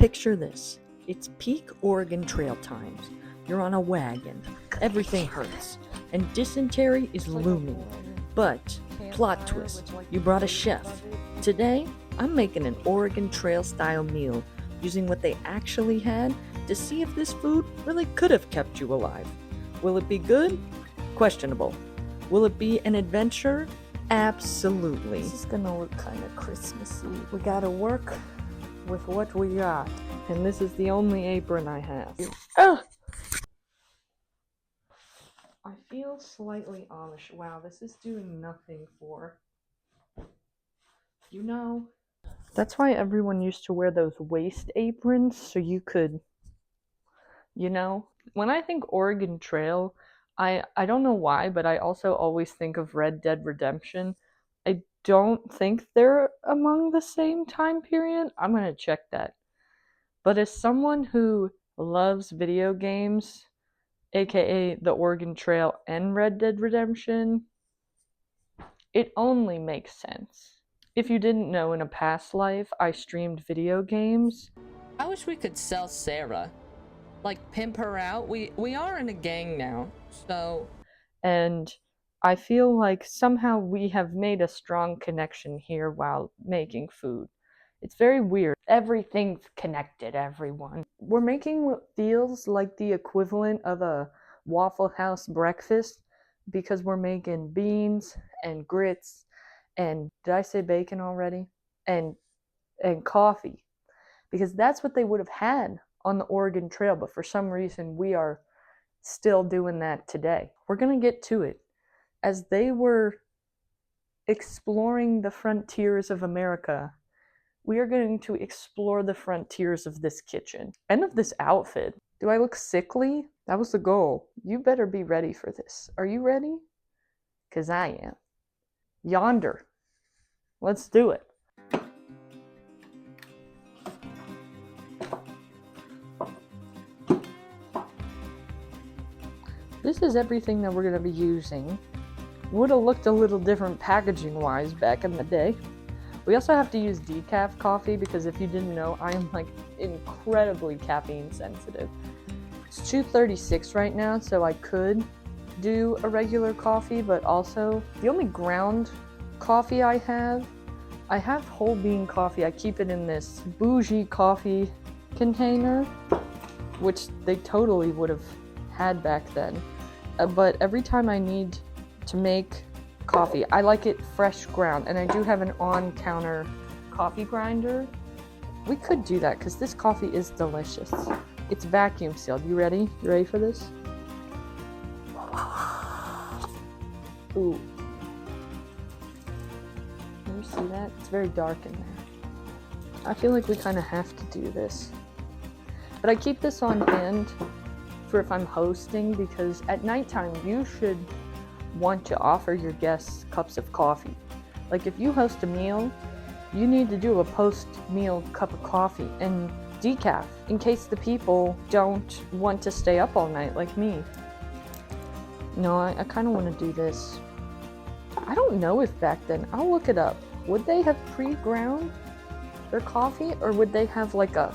Picture this. It's peak Oregon Trail times. You're on a wagon. Everything hurts. And dysentery is looming. But, plot twist, you brought a chef. Today, I'm making an Oregon Trail style meal using what they actually had to see if this food really could have kept you alive. Will it be good? Questionable. Will it be an adventure? Absolutely. This is gonna look kind of Christmassy. We gotta work with what we got. And this is the only apron I have. Oh! I feel slightly Amish. Wow, this is doing nothing for... You know, that's why everyone used to wear those waist aprons so you could, you know? When I think Oregon Trail, I don't know why, but I also always think of Red Dead Redemption. I don't think they're among the same time period. I'm gonna check that. But as someone who loves video games, aka the Oregon Trail and Red Dead Redemption, it only makes sense. If you didn't know, in a past life, I streamed video games. I wish we could sell Sarah. Like, pimp her out. We are in a gang now, so... And I feel like somehow we have made a strong connection here while making food. It's very weird. Everything's connected, everyone. We're making what feels like the equivalent of a Waffle House breakfast because we're making beans and grits and, did I say bacon already? And coffee. Because that's what they would have had on the Oregon Trail, but for some reason we are still doing that today. We're gonna get to it. As they were exploring the frontiers of America, we are going to explore the frontiers of this kitchen and of this outfit. Do I look sickly? That was the goal. You better be ready for this. Are you ready? 'Cause I am. Yonder. Let's do it. This is everything that we're going to be using. Would have looked a little different packaging wise back in the day. We also have to use decaf coffee because if you didn't know, I am like incredibly caffeine sensitive. It's 2:36 right now, so I could do a regular coffee, but also the only ground coffee I have whole bean coffee. I keep it in this bougie coffee container, which they totally would have had back then. But every time I need to make coffee, I like it fresh ground, and I do have an on-counter coffee grinder. We could do that because this coffee is delicious. It's vacuum sealed. You ready? You ready for this? Ooh. Can you see that? It's very dark in there. I feel like we kind of have to do this. But I keep this on hand for if I'm hosting, because at nighttime you should want to offer your guests cups of coffee. Like if you host a meal, you need to do a post-meal cup of coffee and decaf in case the people don't want to stay up all night like me. No, I kind of want to do this. I don't know if back then, I'll look it up. Would they have pre-ground their coffee, or would they have like a...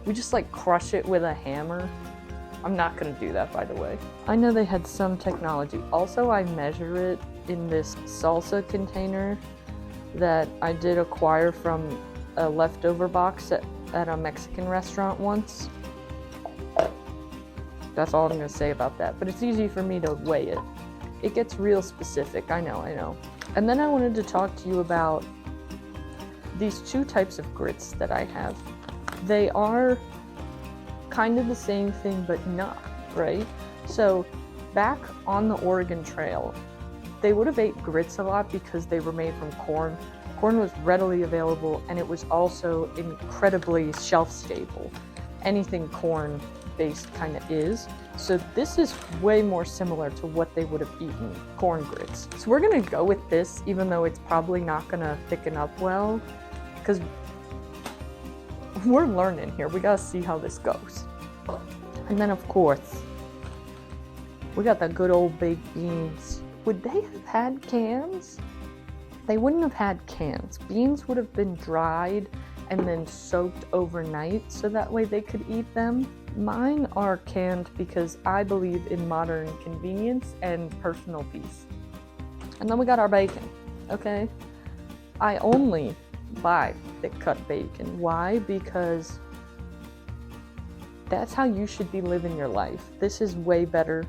We just like crush it with a hammer? I'm not gonna do that, by the way. I know they had some technology. Also, I measure it in this salsa container that I did acquire from a leftover box at a Mexican restaurant once. That's all I'm gonna say about that, but it's easy for me to weigh it. It gets real specific, I know. And then I wanted to talk to you about these two types of grits that I have. They are kind of the same thing, but not, right? So back on the Oregon Trail, they would have ate grits a lot because they were made from corn. Corn was readily available, and it was also incredibly shelf stable. Anything corn based kind of is. So this is way more similar to what they would have eaten, corn grits. So we're gonna go with this, even though it's probably not gonna thicken up well, because we're learning here. We gotta see how this goes. And then of course, we got the good old baked beans. Would they have had cans? They wouldn't have had cans. Beans would have been dried and then soaked overnight so that way they could eat them. Mine are canned because I believe in modern convenience and personal peace. And then we got our bacon, okay? I only buy thick cut bacon. Why? Because that's how you should be living your life. This is way better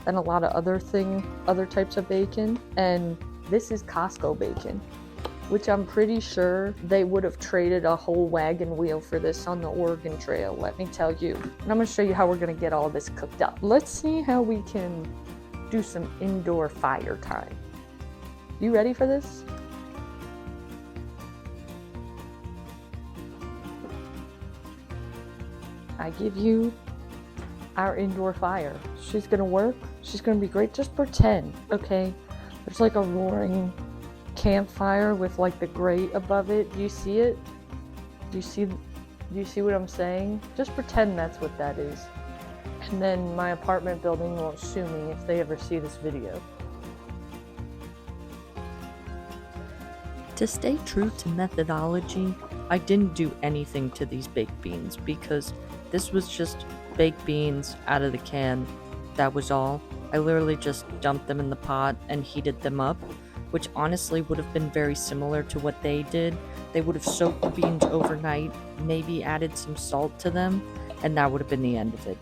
than a lot of other types of bacon, and this is Costco bacon, which I'm pretty sure they would have traded a whole wagon wheel for this on the Oregon Trail, let me tell you. And I'm gonna show you how we're gonna get all this cooked up. Let's see how we can do some indoor fire time. You ready for this? I give you our indoor fire. She's gonna work. She's gonna be great. Just pretend, okay? There's like a roaring campfire with like the grate above it. Do you see it? Do you see what I'm saying? Just pretend that's what that is. And then my apartment building won't sue me if they ever see this video. To stay true to methodology, I didn't do anything to these baked beans because this was just baked beans out of the can. That was all. I literally just dumped them in the pot and heated them up, which honestly would have been very similar to what they did. They would have soaked the beans overnight, maybe added some salt to them, and that would have been the end of it.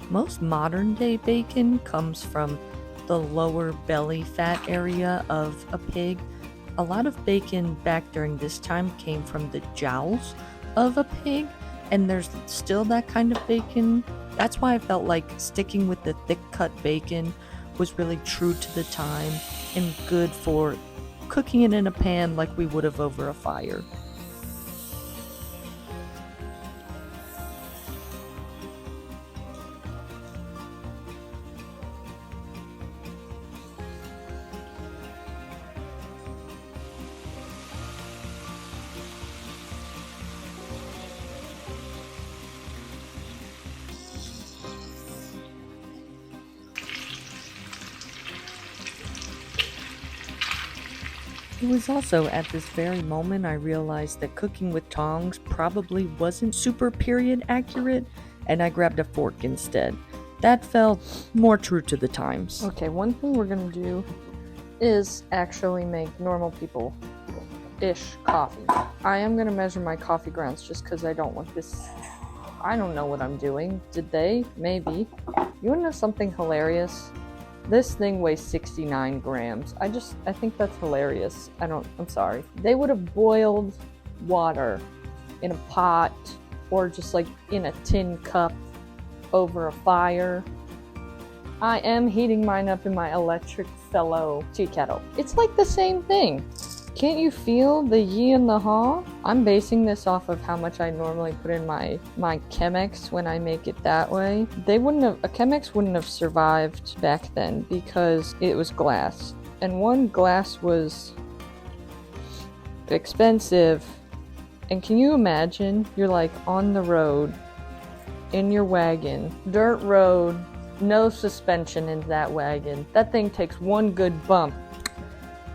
Most modern day bacon comes from the lower belly fat area of a pig. A lot of bacon back during this time came from the jowls of a pig, and there's still that kind of bacon. That's why I felt like sticking with the thick cut bacon was really true to the time and good for cooking it in a pan like we would have over a fire. It was also at this very moment I realized that cooking with tongs probably wasn't super period accurate, and I grabbed a fork instead. That felt more true to the times. Okay, one thing we're gonna do is actually make normal people-ish coffee. I am gonna measure my coffee grounds just because I don't want this. I don't know what I'm doing. Did they? Maybe. You wanna know something hilarious? This thing weighs 69 grams. I think that's hilarious. I'm sorry. They would have boiled water in a pot or just like in a tin cup over a fire. I am heating mine up in my electric fellow tea kettle. It's like the same thing. Can't you feel the yi and the haw? I'm basing this off of how much I normally put in my Chemex when I make it that way. A Chemex wouldn't have survived back then because it was glass. And one, glass was expensive. And can you imagine? You're like on the road, in your wagon, dirt road, no suspension in that wagon. That thing takes one good bump.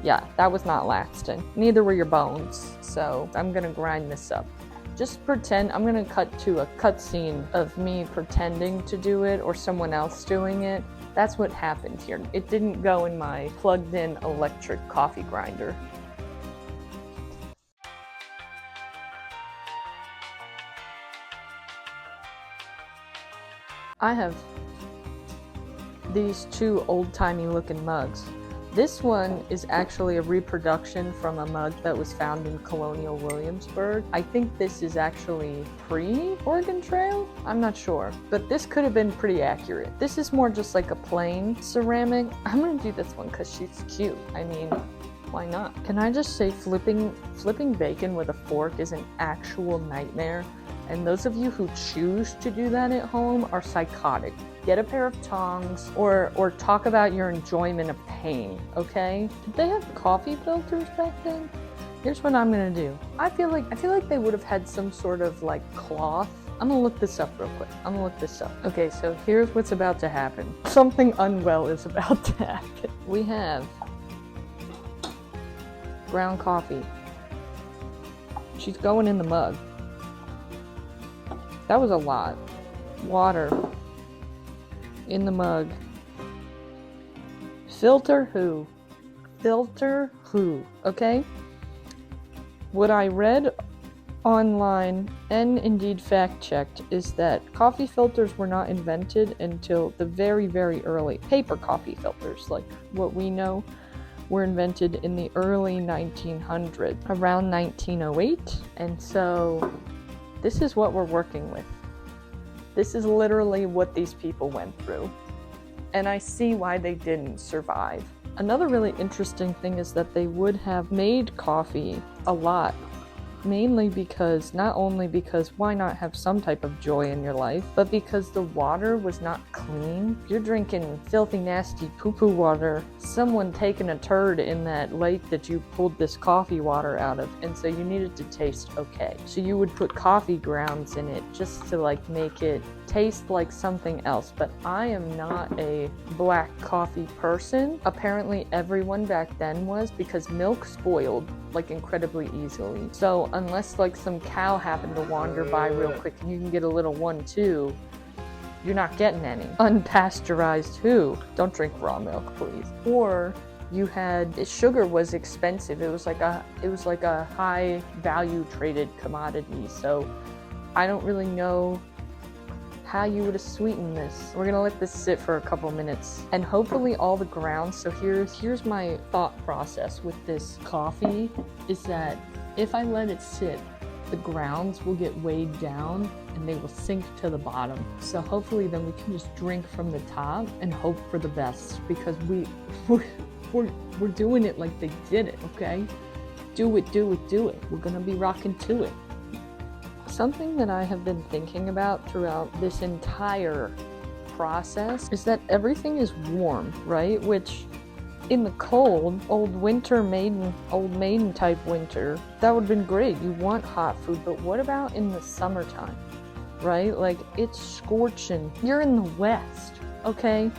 Yeah, that was not lasting. Neither were your bones. So I'm gonna grind this up. Just pretend, I'm gonna cut to a cutscene of me pretending to do it or someone else doing it. That's what happened here. It didn't go in my plugged in electric coffee grinder. I have these two old-timey looking mugs. This one is actually a reproduction from a mug that was found in Colonial Williamsburg. I think this is actually pre-Oregon Trail? I'm not sure, but this could have been pretty accurate. This is more just like a plain ceramic. I'm gonna do this one because she's cute. I mean, why not? Can I just say flipping bacon with a fork is an actual nightmare, and those of you who choose to do that at home are psychotic. Get a pair of tongs or talk about your enjoyment of pain, okay? Did they have coffee filters back then? Here's what I'm gonna do. I feel like they would have had some sort of like cloth I'm gonna look this up real quick. Okay, so here's what's about to happen. Something unwell is about to happen. We have ground coffee. She's going in the mug. That was a lot. Water in the mug. Filter who? Okay? What I read online and indeed fact checked is that coffee filters were not invented until the very, very early paper coffee filters, like what we know, were invented in the early 1900s, around 1908. And so this is what we're working with. This is literally what these people went through. And I see why they didn't survive. Another really interesting thing is that they would have made coffee a lot. Mainly because, not only because why not have some type of joy in your life, but because the water was not clean. You're drinking filthy, nasty poo-poo water. Someone taking a turd in that lake that you pulled this coffee water out of, and so you needed to taste okay. So you would put coffee grounds in it just to like make it taste like something else. But I am not a black coffee person. Apparently everyone back then was, because milk spoiled like incredibly easily. So unless like some cow happened to wander by real quick and you can get a little 1-2, you're not getting any. Unpasteurized who? Don't drink raw milk, please. Or you had, sugar was expensive. It was like a high value traded commodity. So I don't really know how you would have sweetened this. We're gonna let this sit for a couple minutes and hopefully all the grounds. So here's my thought process with this coffee is that if I let it sit, the grounds will get weighed down and they will sink to the bottom. So hopefully then we can just drink from the top and hope for the best, because we're doing it like they did it, okay? Do it. We're gonna be rocking to it. Something that I have been thinking about throughout this entire process is that everything is warm, right? Which in the cold, old maiden type winter, that would have been great. You want hot food, but what about in the summertime, right? Like it's scorching. You're in the West, okay?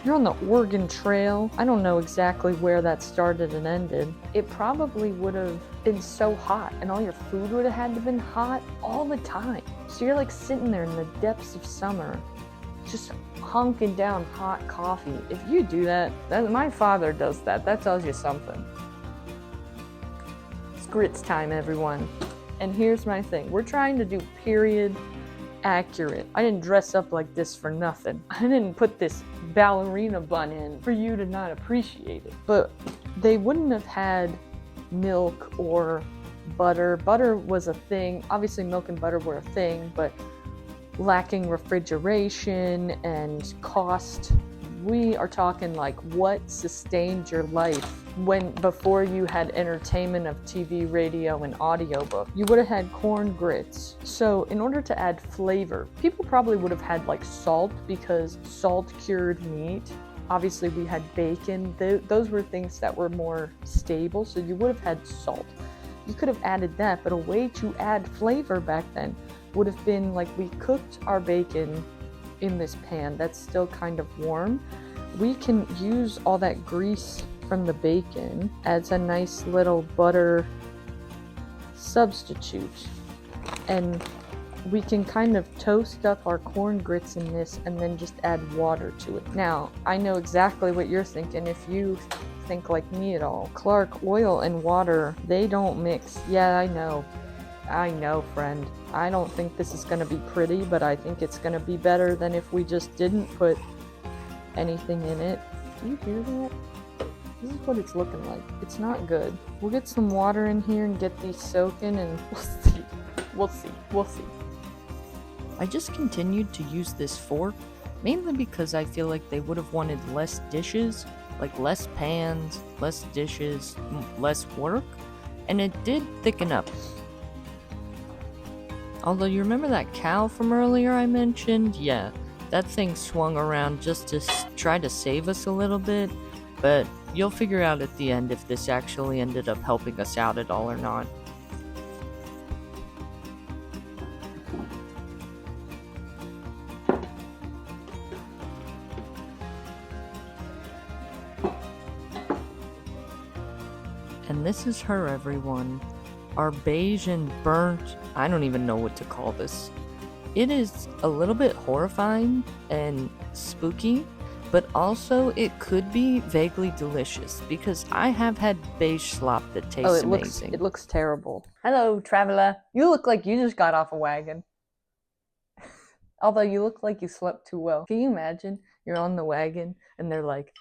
You're on the Oregon Trail. I don't know exactly where that started and ended. It probably would have been so hot, and all your food would have had to have been hot all the time. So you're like sitting there in the depths of summer, just honking down hot coffee. If you do that, my father does that. That tells you something. It's grits time, everyone. And here's my thing. We're trying to do period accurate. I didn't dress up like this for nothing. I didn't put this ballerina bun in for you to not appreciate it. But they wouldn't have had milk or butter. Butter was a thing. Obviously milk and butter were a thing, but lacking refrigeration and cost, we are talking like what sustained your life before you had entertainment of TV, radio, and audiobook. You would have had corn grits. So in order to add flavor, people probably would have had like salt, because salt cured meat. Obviously we had bacon. Those were things that were more stable, so you would have had salt. You could have added that, but a way to add flavor back then would have been like, we cooked our bacon in this pan that's still kind of warm. We can use all that grease from the bacon as a nice little butter substitute, and we can kind of toast up our corn grits in this and then just add water to it. Now, I know exactly what you're thinking if you think like me at all. Clark, oil and water, they don't mix. Yeah, I know, friend. I don't think this is going to be pretty, but I think it's going to be better than if we just didn't put anything in it. Do you hear that? This is what it's looking like. It's not good. We'll get some water in here and get these soaking, and we'll see. I just continued to use this fork, mainly because I feel like they would have wanted less dishes, like less pans, less dishes, less work, and it did thicken up. Although, you remember that cow from earlier I mentioned? Yeah, that thing swung around just to try to save us a little bit, but you'll figure out at the end if this actually ended up helping us out at all or not. And this is her, everyone. Our beige and burnt, I don't even know what to call this. It is a little bit horrifying and spooky, but also it could be vaguely delicious because I have had beige slop that tastes amazing. It looks terrible. Hello, traveler. You look like you just got off a wagon. Although you look like you slept too well. Can you imagine? You're on the wagon and they're like,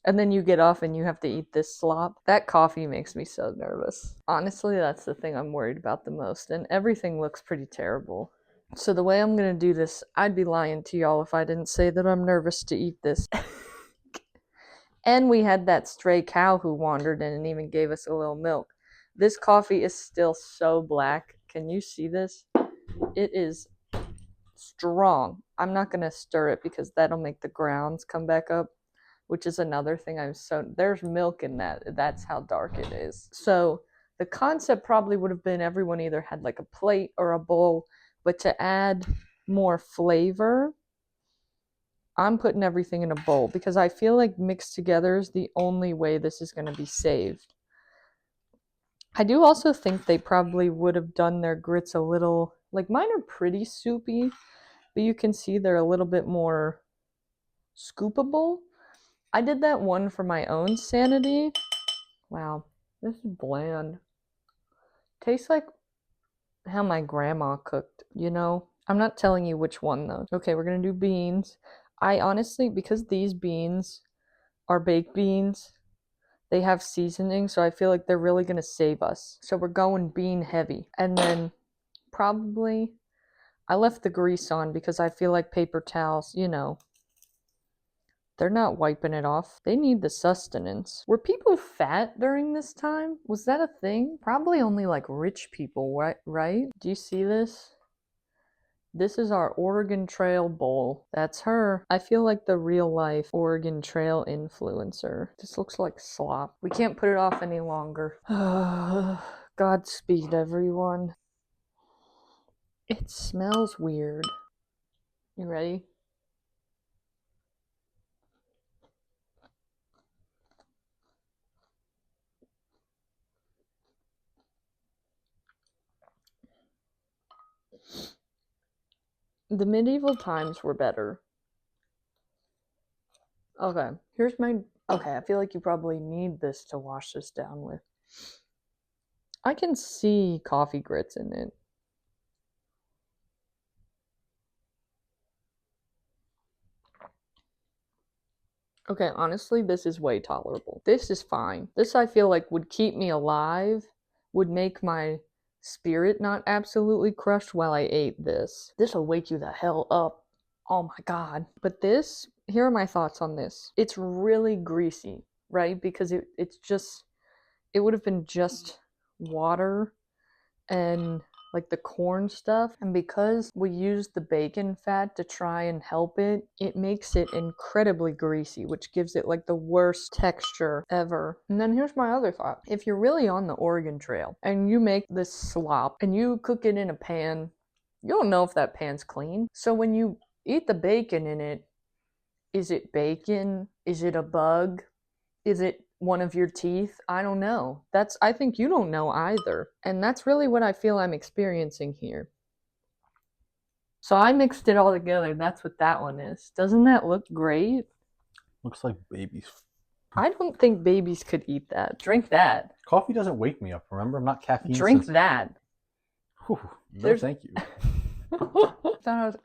and then you get off and you have to eat this slop. That coffee makes me so nervous. Honestly, that's the thing I'm worried about the most. And everything looks pretty terrible. So the way I'm going to do this, I'd be lying to y'all if I didn't say that I'm nervous to eat this. And we had that stray cow who wandered in and even gave us a little milk. This coffee is still so black. Can you see this? It is strong. I'm not going to stir it because that'll make the grounds come back up, which is another thing. There's milk in that. That's how dark it is. So the concept probably would have been everyone either had like a plate or a bowl, but to add more flavor, I'm putting everything in a bowl because I feel like mixed together is the only way this is going to be saved. I do also think they probably would have done their grits a little, like mine are pretty soupy, but you can see they're a little bit more scoopable. I did that one for my own sanity. Wow, this is bland. Tastes like how my grandma cooked, you know? I'm not telling you which one though. Okay, we're gonna do beans. I honestly, because these beans are baked beans, they have seasoning, so I feel like they're really gonna save us. So we're going bean heavy. And then probably, I left the grease on because I feel like paper towels, you know, they're not wiping it off. They need the sustenance. Were people fat during this time? Was that a thing? Probably only like rich people, right? Do you see this? This is our Oregon Trail bowl. That's her. I feel like the real life Oregon Trail influencer. This looks like slop. We can't put it off any longer. Godspeed, everyone. It smells weird. You ready? The medieval times were better. Okay, okay, I feel like you probably need this to wash this down with. I can see coffee grits in it. Okay, honestly, this is way tolerable. This is fine. This I feel like would keep me alive, would make my spirit not absolutely crushed while I ate this. This will wake you the hell up. Oh my god. But this, here are my thoughts on this. It's really greasy, right? Because it would have been just water and like the corn stuff, and because we used the bacon fat to try and help it, it makes it incredibly greasy, which gives it like the worst texture ever. And then here's my other thought. If you're really on the Oregon Trail and you make this slop and you cook it in a pan, you don't know if that pan's clean. So when you eat the bacon in it, is it bacon? Is it a bug? Is it one of your teeth? I don't know. I think you don't know either. And that's really what I feel I'm experiencing here. So I mixed it all together. That's what that one is. Doesn't that look great? Looks like babies. I don't think babies could eat that. Drink that. Coffee doesn't wake me up, remember? I'm not caffeine. Drink that. Whew, no, thank you.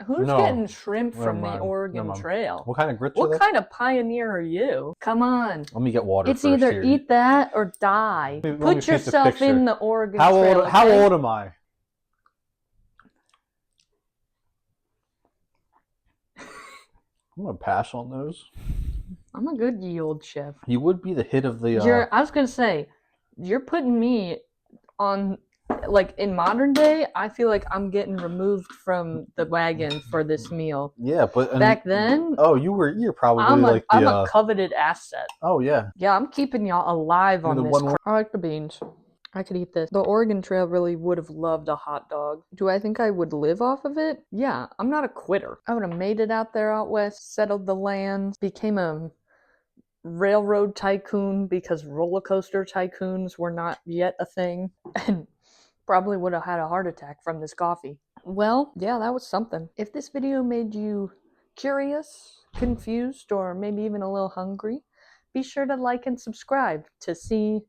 Who's getting shrimp from the Oregon Trail? What kind of grits are they? What kind of pioneer are you? Come on. Let me get water It's first either here. eat that or die. Let me Put paint the yourself picture. in the Oregon Trail. How old am I? I'm going to pass on those. I'm a good ye old chef. You would be the hit of the... I was going to say, you're putting me on... Like, in modern day, I feel like I'm getting removed from the wagon for this meal. Yeah, but... Back then... Oh, you're probably I'm I'm a coveted asset. Oh, yeah. Yeah, I'm keeping y'all alive on this. I like the beans. I could eat this. The Oregon Trail really would have loved a hot dog. Do I think I would live off of it? Yeah, I'm not a quitter. I would have made it out there out west, settled the lands, became a railroad tycoon because roller coaster tycoons were not yet a thing, and probably would have had a heart attack from this coffee. Well, yeah, that was something. If this video made you curious, confused, or maybe even a little hungry, be sure to like and subscribe to see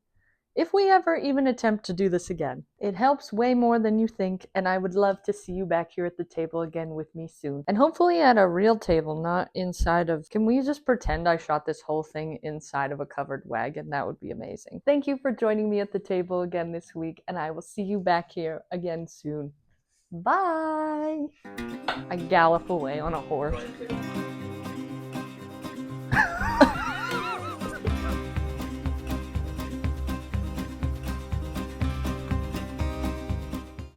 if we ever even attempt to do this again. It helps way more than you think, and I would love to see you back here at the table again with me soon. And hopefully at a real table, not inside of... Can we just pretend I shot this whole thing inside of a covered wagon? That would be amazing. Thank you for joining me at the table again this week, and I will see you back here again soon. Bye! I gallop away on a horse.